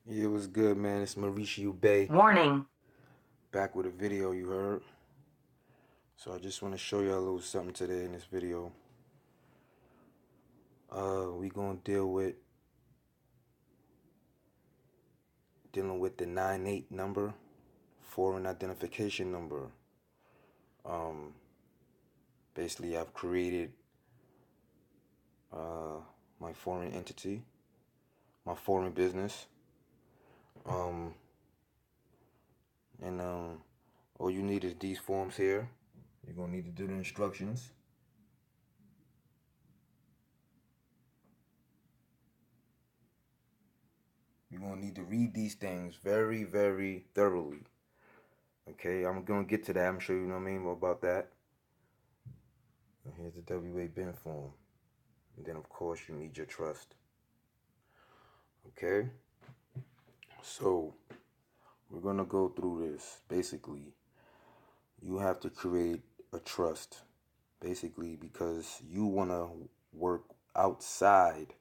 Yeah, it was good, man. It's Mauricio Bay Warning. back with a video you heard. So I just want to show you a little something today in this video. We gonna dealing with the 98 number, foreign identification number. Um, Basically, I've created uh my foreign entity, my foreign business. Um, and all you need is these forms here. You're gonna need to do the instructions. You're gonna need to read these things very, very thoroughly. Okay, I'm gonna get to that. I'm sure you know what I mean about that. And here's the WA bin form. And then of course you need your trust. Okay? So we're gonna go through this. Basically, you have to create a trust. Basically, because you wanna work outside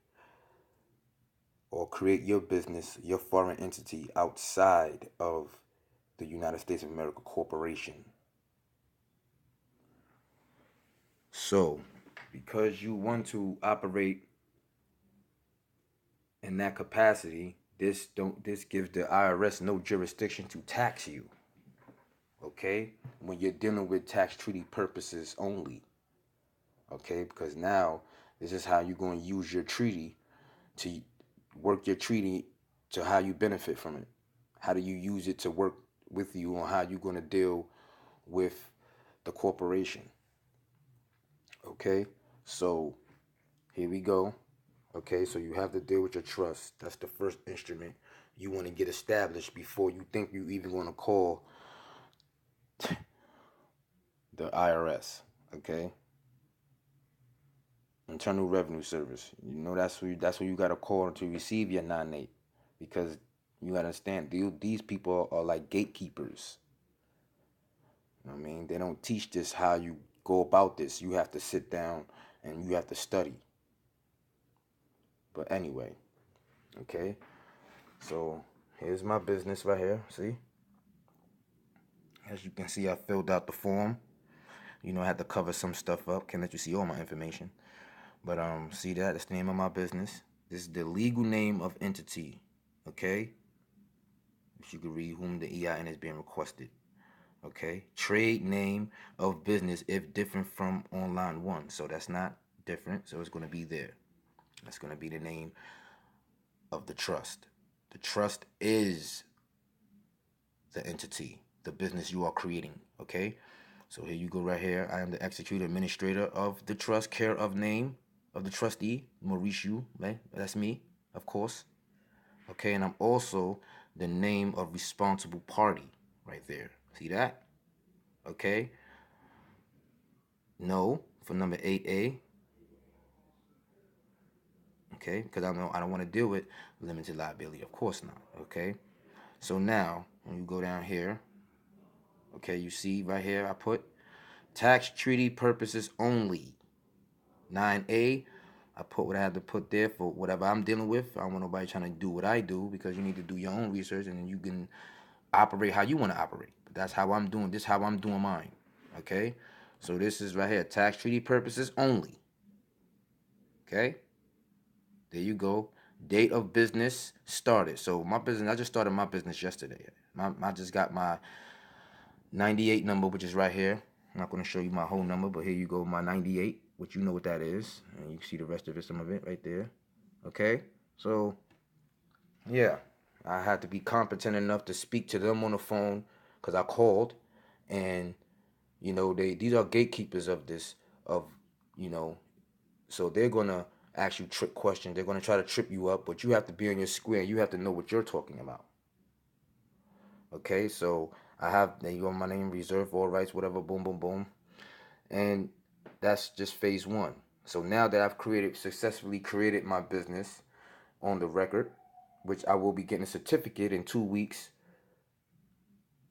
or create your business, your foreign entity outside of the United States of America Corporation. So, because you want to operate in that capacity, this gives the IRS no jurisdiction to tax you. Okay? When you're dealing with tax treaty purposes only. Okay? Because now this is how you're going to use your treaty to work your treaty to how you benefit from it. How do you use it to work with you on how you're going to deal with the corporation? Okay? So, here we go. Okay, so you have to deal with your trust. That's the first instrument you want to get established before you think you even want to call the IRS. Okay, Internal Revenue Service. You know that's who you got to call to receive your 9-8, because you got to understand these people are like gatekeepers. You know what I mean? They don't teach this how you go about this. You have to sit down and you have to study. But anyway, okay. So here's my business right here. See? As you can see, I filled out the form. You know, I had to cover some stuff up. Can't let you see all my information. But see that? That's the name of my business. This is the legal name of entity. Okay? If you could read whom the EIN is being requested. Okay? Trade name of business if different from online one. So that's not different. So it's going to be there. That's going to be the name of the trust. The trust is the entity, the business you are creating. Okay? So here you go right here. I am the executive administrator of the trust, care of name of the trustee, Mauricio, right? That's me, of course. Okay, and I'm also the name of responsible party right there. See that? Okay. No for number 8A. Okay, because I don't want to deal with limited liability. Of course not. Okay. So now when you go down here, okay, you see right here I put tax treaty purposes only. 9A, I put what I had to put there for whatever I'm dealing with. I don't want nobody trying to do what I do, because you need to do your own research and then you can operate how you want to operate. But that's how I'm doing. This is how I'm doing mine. Okay? So this is right here. Tax treaty purposes only. Okay? There you go. Date of business started. So my business, I just started my business yesterday. I just got my 98 number, which is right here. I'm not going to show you my whole number, but here you go, my 98, which you know what that is. And you see the rest of it, some of it right there. Okay? So, yeah, I had to be competent enough to speak to them on the phone because I called. And, these are gatekeepers of this, of, you know, so they're going to ask you trick questions. They're going to try to trip you up, but you have to be on your square. You have to know what you're talking about. Okay? So, I have, there you go, my name, reserve all rights, whatever, boom, boom, boom. And that's just phase one. So now that I've successfully created my business on the record, which I will be getting a certificate in 2 weeks,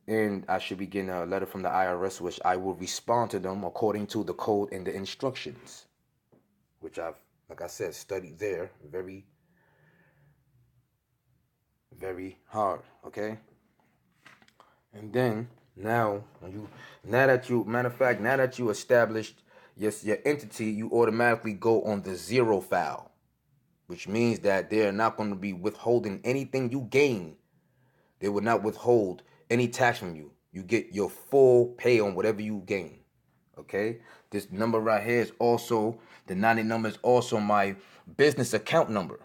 and I should be getting a letter from the IRS, which I will respond to them according to the code and the instructions, which I've, like I said, studied there very hard, okay? And then now matter of fact, now that you established your entity, you automatically go on the zero file, which means that they're not going to be withholding anything you gain. They will not withhold any tax from you. You get your full pay on whatever you gain. Okay? This number right here is also, the 90 number is also my business account number.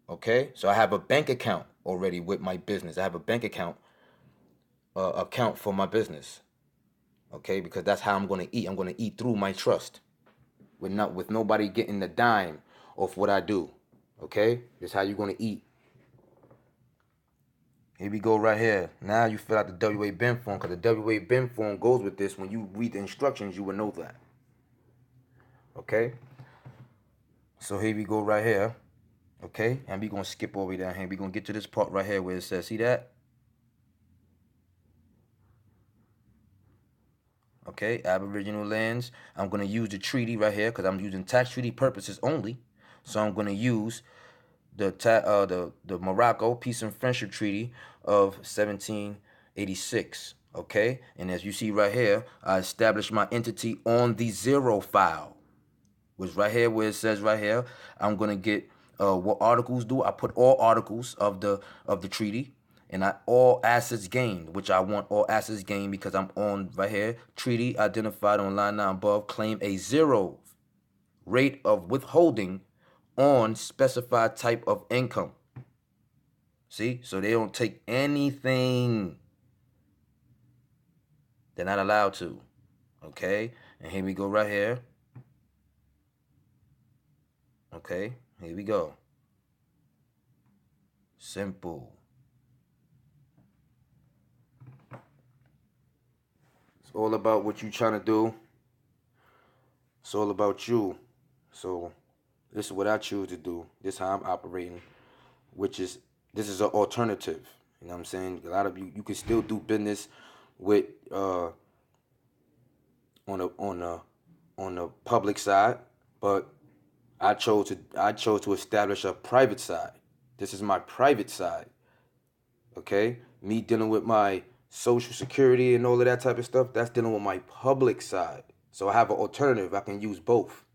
Okay? So I have a bank account already with my business. I have a bank account for my business. Okay? Because that's how I'm going to eat. I'm going to eat through my trust with nobody getting the dime off what I do. Okay? This is how you're going to eat. Here we go right here. Now you fill out the WA BIN form, because the WA BIN form goes with this. When you read the instructions, you will know that. Okay? So here we go right here. Okay? And we're going to skip over down here. We're going to get to this part right here where it says, see that? Okay, Aboriginal lands. I'm going to use the treaty right here because I'm using tax treaty purposes only. So I'm going to use the Morocco Peace and Friendship Treaty of 1786. Okay, and as you see right here, I established my entity on the zero file, which right here where it says right here, I'm gonna get what articles do. I put all articles of the treaty, and all assets gained, which I want all assets gained because I'm on right here. Treaty identified on line 9 above, claim a zero rate of withholding on specified type of income. See, so they don't take anything. They're not allowed to. Okay, and here we go right here. Okay, here we go. Simple. It's all about what you're trying to do. It's all about you. So this is what I choose to do. This is how I'm operating, this is an alternative. You know what I'm saying? A lot of you can still do business with on the public side, but I chose to establish a private side. This is my private side. Okay? Me dealing with my social security and all of that type of stuff, that's dealing with my public side. So I have an alternative. I can use both.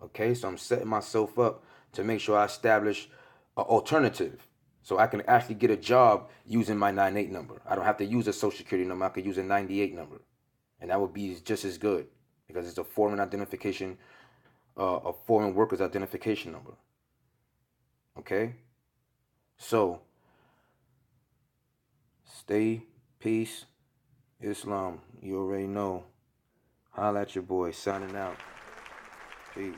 Okay? So I'm setting myself up to make sure I establish an alternative. So I can actually get a job using my 98 number. I don't have to use a social security number. I could use a 98 number. And that would be just as good because it's a foreign identification, a foreign workers identification number. Okay? So, stay, peace, Islam. You already know. Holla at your boy. Signing out. Peace.